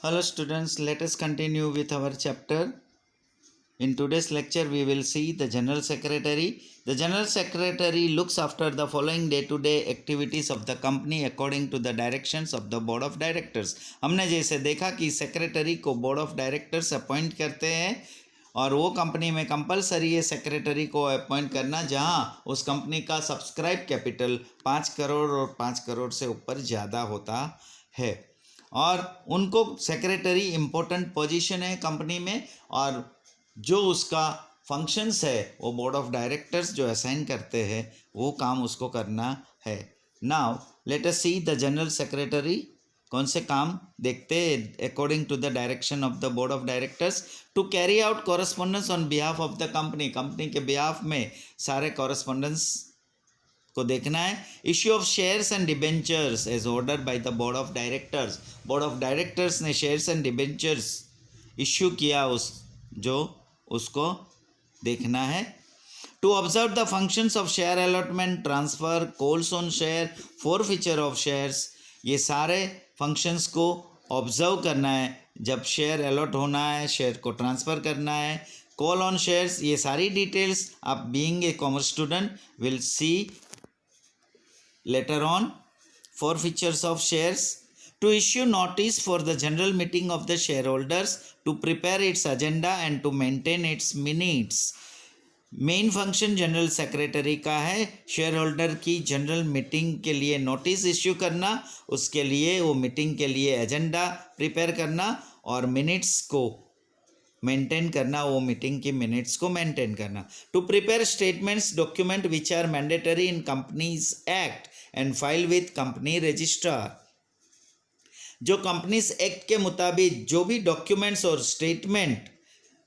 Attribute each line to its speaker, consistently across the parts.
Speaker 1: Hello students, let us continue with our chapter. In today's lecture, we will see the General Secretary. The General Secretary looks after the following day-to-day activities of the company according to the directions of the Board of Directors. हमने जैसे देखा कि secretary को board of directors appoint करते हैं और वो company में कंपलसरी है सेक्रेटरी को अपॉइंट करना जहां उस कंपनी का सब्सक्राइब कैपिटल 5 करोड़ और 5 करोड़ से ऊपर ज़्यादा होता है और उनको सेक्रेटरी इम्पोर्टेंट पोजीशन है कंपनी में और जो उसका फंक्शंस है वो बोर्ड ऑफ डायरेक्टर्स जो असाइन करते हैं वो काम उसको करना है. Now let us see the general secretary कौन से काम देखते हैं according to the direction of the board of directors. To carry out correspondence on behalf of the company, company के बिहाफ में सारे कॉरेस्पॉन्डेंस को देखना है. Issue of shares and debentures as order by the board of directors, board of directors ने shares and debentures issue किया जो उसको देखना है. To observe the functions of share allotment, transfer, calls on share, forfeiture of shares, ये सारे functions को observe करना है. जब शेयर अलॉट होना है, शेयर को ट्रांसफ़र करना है, कॉल ऑन शेयर्स, ये सारी डिटेल्स आप being a commerce student will see later on. Forfeitures of shares, to issue notice for the general meeting of the shareholders, to prepare its agenda and to maintain its minutes. Main function general secretary का है share holder की general meeting के लिए notice issue करना, उसके लिए वो meeting के लिए एजेंडा प्रिपेयर करना और मिनट्स को मेंटेन करना, वो मीटिंग की मिनट्स को मेंटेन करना. To prepare statements document which are mandatory in companies act and file with company registrar, जो कंपनीज एक्ट के मुताबिक जो भी डॉक्यूमेंट्स और स्टेटमेंट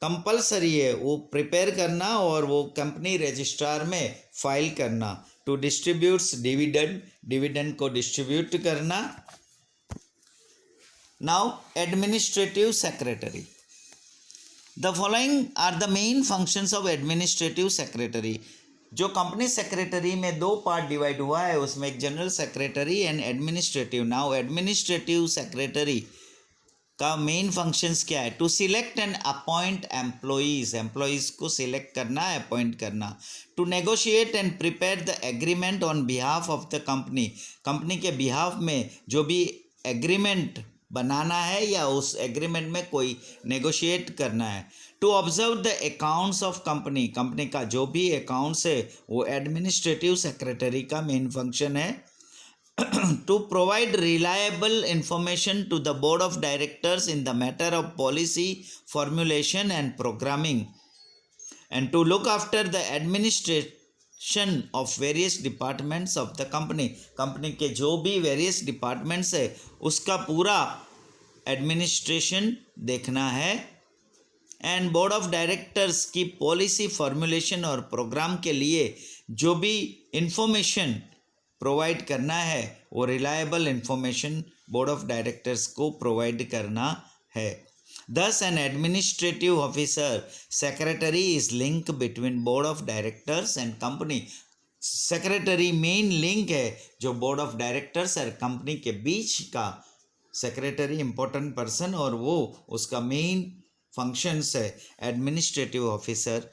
Speaker 1: कंपलसरी है वो प्रिपेयर करना और वो कंपनी रजिस्ट्रार में फाइल करना. टू डिस्ट्रीब्यूट्स डिविडेंड, डिविडेंड को डिस्ट्रीब्यूट करना. Now administrative secretary, the following are the main functions of administrative secretary. जो कंपनी सेक्रेटरी में दो पार्ट डिवाइड हुआ है उसमें एक general secretary and administrative. Now administrative secretary का मेन फंक्शंस क्या है? To select and appoint employees, employees को सिलेक्ट करना, अपॉइंट करना. To negotiate and prepare the agreement on behalf of the company, company के बिहाफ में जो भी एग्रीमेंट बनाना है या उस एग्रीमेंट में कोई नेगोशिएट करना है. To observe the accounts of company, company का जो भी अकाउंट्स है वो एडमिनिस्ट्रेटिव सेक्रेटरी का मेन फंक्शन है. To provide reliable information to the board of directors in the matter of policy formulation and programming and to look after the administration of various departments of the company, company के जो भी various departments है उसका पूरा administration देखना है. And board of directors की policy formulation और प्रोग्राम के लिए जो भी इंफॉर्मेशन प्रोवाइड करना है वो reliable information board of directors को प्रोवाइड करना है. Thus, an administrative officer secretary is link between board of directors and company. Secretary main link है जो बोर्ड ऑफ डायरेक्टर्स और कंपनी के बीच का. सेक्रेटरी इम्पोर्टेंट पर्सन और वो उसका मेन फंक्शंस है. एडमिनिस्ट्रेटिव ऑफिसर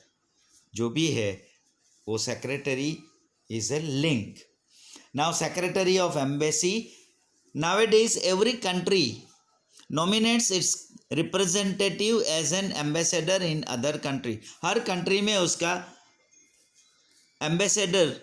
Speaker 1: जो भी है वो secretary is a link. Now secretary of embassy, nowadays every country nominates its representative as an ambassador in other country. हर कंट्री में उसका एम्बेसडर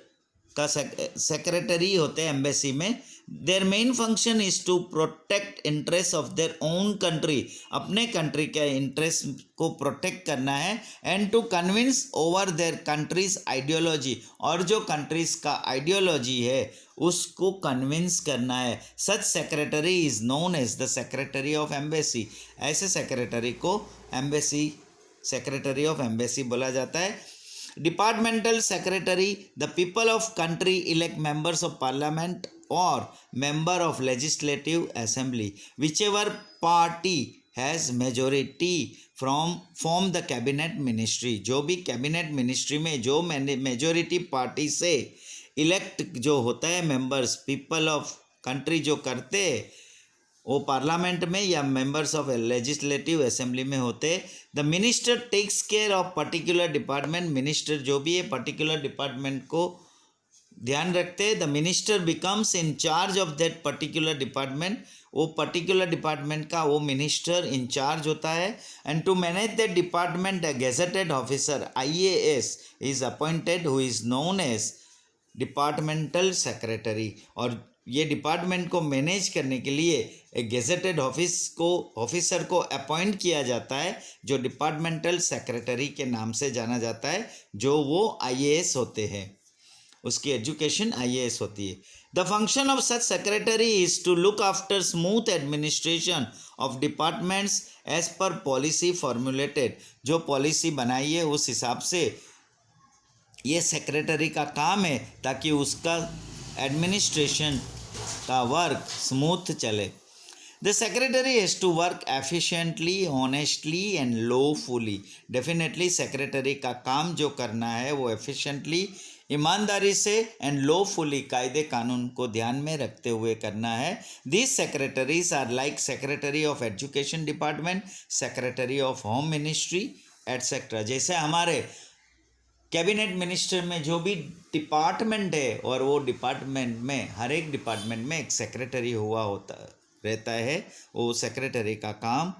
Speaker 1: का सेक्रेटरी होते हैं एम्बेसी में. Their main function is to protect interest of their own country, अपने country के interest को प्रोटेक्ट करना है. And to convince over their countries ideology, और जो कंट्रीज का आइडियोलॉजी है उसको कन्विंस करना है. Such secretary is known as the secretary of embassy. ऐसे सेक्रेटरी को एम्बेसी, सेक्रेटरी ऑफ एम्बेसी बोला जाता है. Departmental secretary, the people of country elect members of parliament or member of legislative assembly, whichever party has majority from form the cabinet ministry. जो भी cabinet ministry में जो majority party से elect जो होता है मेंबर्स, पीपल ऑफ कंट्री जो करते वो पार्लियामेंट में या मेंबर्स ऑफ लेजिस्लेटिव असेंबली में होते। The minister takes care of particular department, minister जो भी है पर्टिकुलर डिपार्टमेंट को ध्यान रखते। The minister becomes in charge of that particular department, वो पर्टिकुलर डिपार्टमेंट का वो मिनिस्टर इंचार्ज होता है। And to manage that department a gazetted officer IAS is appointed who is known as departmental secretary. और ये डिपार्टमेंट को manage करने के लिए एक गेजेटेड ऑफिसर को अपॉइंट किया जाता है, जो डिपार्टमेंटल सेक्रेटरी के नाम से जाना जाता है, जो वो IAS होते हैं, उसकी एजुकेशन IAS होती है। The function of such secretary is to look after smooth administration of departments as per policy formulated. जो पॉलिसी बनाई है उस हिसाब से ये सेक्रेटरी का काम है, ताकि उसका एडमिनिस्ट्रेशन का वर्क स्मूथ चले। The secretary has to work efficiently, honestly and lawfully. Definitely secretary का काम जो करना है वो एफिशिएंटली, ईमानदारी से एंड लॉफुली, कायदे कानून को ध्यान में रखते हुए करना है। This secretaries are like secretary of education department, secretary of home ministry etcetera. जैसे हमारे कैबिनेट मिनिस्टर में जो भी डिपार्टमेंट है, और वो डिपार्टमेंट में हर एक डिपार्टमेंट में एक सेक्रेटरी हुआ होता रहता है, वो सेक्रेटरी का काम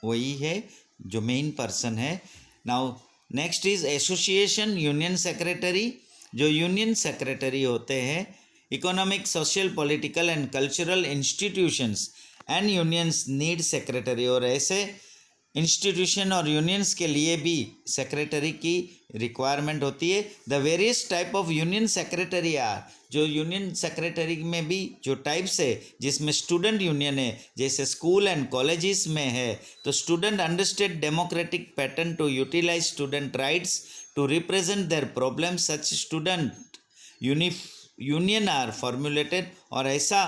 Speaker 1: वही है जो मेन पर्सन है। Now next is association union secretary. जो यूनियन सेक्रेटरी होते हैं, economic, social, political and cultural institutions and unions need secretary. और ऐसे इंस्टीट्यूशन और यूनियंस के लिए भी सेक्रेटरी की रिक्वायरमेंट होती है। The various type of union secretary are, जो यूनियन सेक्रेटरी में भी जो टाइप्स है, जिसमें स्टूडेंट यूनियन है, जैसे स्कूल एंड कॉलेजेस में है, तो student understand democratic pattern to utilize student rights to represent their problem, such student union are formulated. और ऐसा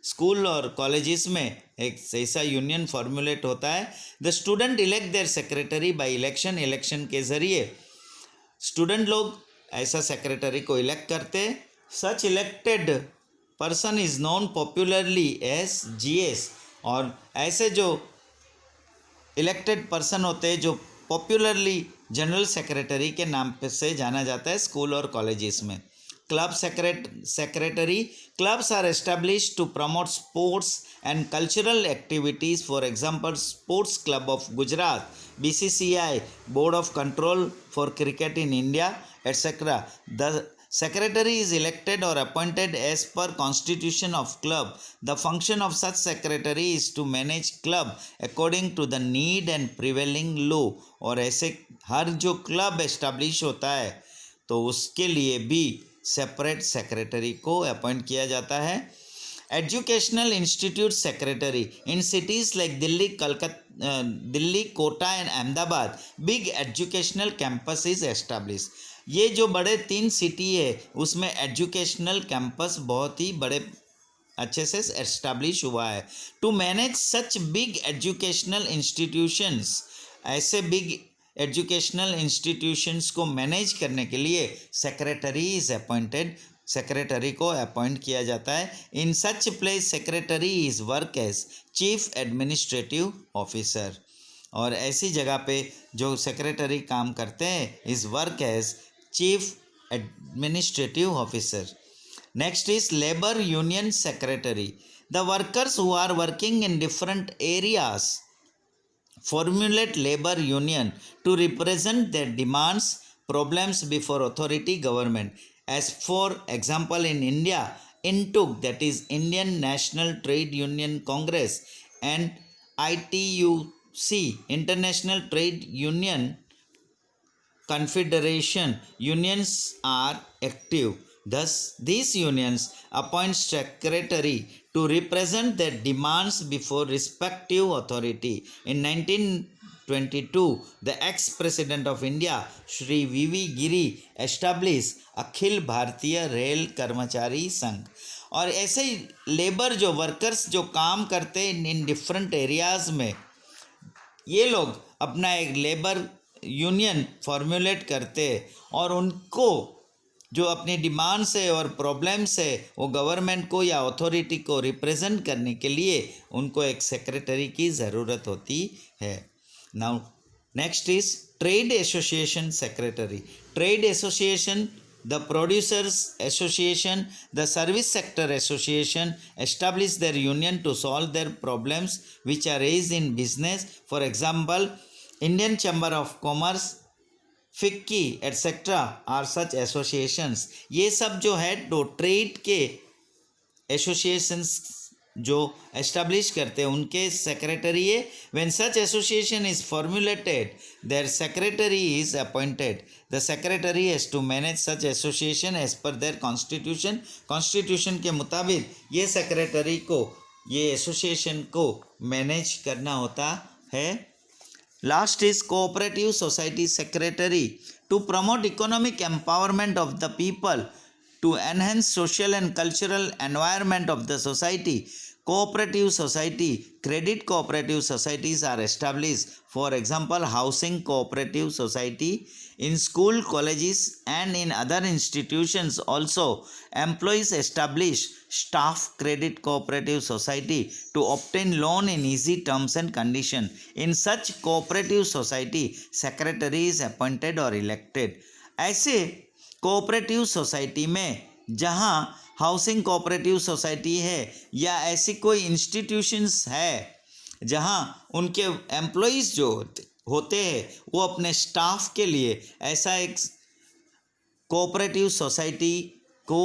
Speaker 1: स्कूल और कॉलेजेस में एक ऐसा यूनियन फॉर्मुलेट होता है। The student elect their secretary by election, election के ज़रिए स्टूडेंट लोग ऐसा सेक्रेटरी को इलेक्ट करते हैं। Such elected person is known popularly as GS। और ऐसे जो इलेक्टेड पर्सन होते हैं, जो पॉपुलरली जनरल सेक्रेटरी के नाम से जाना जाता है स्कूल और कॉलेजेस में। Club secretary, clubs are established to promote sports and cultural activities, for example sports club of Gujarat, BCCI, board of control for cricket in India etcetera. The secretary is elected or appointed as per constitution of club. The function of such secretary is to manage club according to the need and prevailing law। और ऐसे हर जो club establish होता है तो उसके लिए भी separate secretary को अपॉइंट किया जाता है। Educational institute secretary, in cities like Delhi, Delhi, Kota and Ahmedabad, big educational campus is establish. ये जो बड़े 3 सिटी है उसमें एजुकेशनल कैंपस बहुत ही बड़े अच्छे से एस्टैब्लिश हुआ है। To manage such big educational institutions, ऐसे बिग एजुकेशनल इंस्टीट्यूशंस को मैनेज करने के लिए सेक्रेटरी इज अपॉइंटेड, सेक्रेटरी को अपॉइंट किया जाता है। In such place secretary is work as chief administrative officer. और ऐसी जगह पे जो सेक्रेटरी काम करते हैं is work as chief administrative officer. Next is labour union secretary. The workers who are working in different areas formulate labor union to represent their demands, problems before authority government. As for example, in India, INTUC, that is Indian National Trade Union Congress, and ITUC, International Trade Union Confederation, unions are active. Thus, these unions appoint secretary to represent their demands before respective authority. In 1922, the ex-president of India, Shri V.V. Giri, established Akhil Bharatiya rail कर्मचारी संघ। और ऐसे ही labour जो workers जो काम करते हैं in different areas में, ये लोग अपना एक लेबर यूनियन फॉर्मुलेट करते हैं और उनको जो अपनी डिमांड से और प्रॉब्लम से वो गवर्नमेंट को या अथॉरिटी को रिप्रेजेंट करने के लिए उनको एक सेक्रेटरी की ज़रूरत होती है. Now next is trade association secretary. Trade association, the producers association, the service sector association establish their union to solve their problems which are raised in business. For example, Indian Chamber of Commerce, FICCI etcetera are such associations. ये सब जो है तो trade के associations जो establish करते हैं उनके सेक्रेटरी है. When such association is formulated their secretary is appointed. The secretary has to manage such association as per their constitution. Constitution के मुताबिक ये सेक्रेटरी को ये एसोसिएशन को मैनेज करना होता है. Last is cooperative society secretary. To promote economic empowerment of the people, to enhance social and cultural environment of the society, cooperative society, credit cooperative societies are established. For example, housing cooperative society. In school, colleges and in other institutions also, employees establish staff credit cooperative society to obtain loan in easy terms and condition. In such cooperative society, secretary is appointed or elected. ऐसे cooperative society में जहाँ housing cooperative society है या ऐसी कोई institutions है जहाँ उनके एम्प्लॉइज़ जो होते हैं वो अपने स्टाफ के लिए ऐसा एक कोऑपरेटिव सोसाइटी को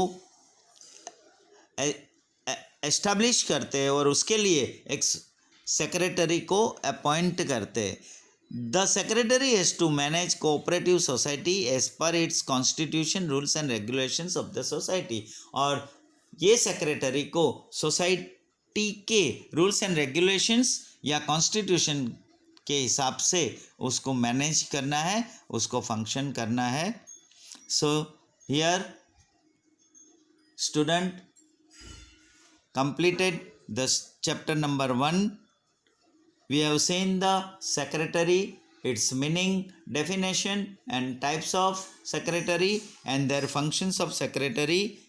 Speaker 1: एस्टैब्लिश करते हैं और उसके लिए एक सेक्रेटरी को अपॉइंट करते हैं. The secretary has to manage cooperative society as per its constitution, rules and regulations of the society. और ये सेक्रेटरी को सोसाइटी के रूल्स एंड रेगुलेशंस या कॉन्स्टिट्यूशन के हिसाब से उसको मैनेज करना है, उसको फंक्शन करना है. So here student completed the chapter number 1. We have seen the secretary, its meaning, definition and types of secretary and their functions of secretary.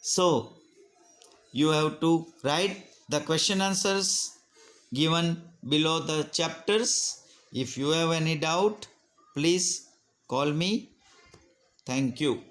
Speaker 1: So you have to write the question answers given below the chapters. If you have any doubt, please call me. Thank you.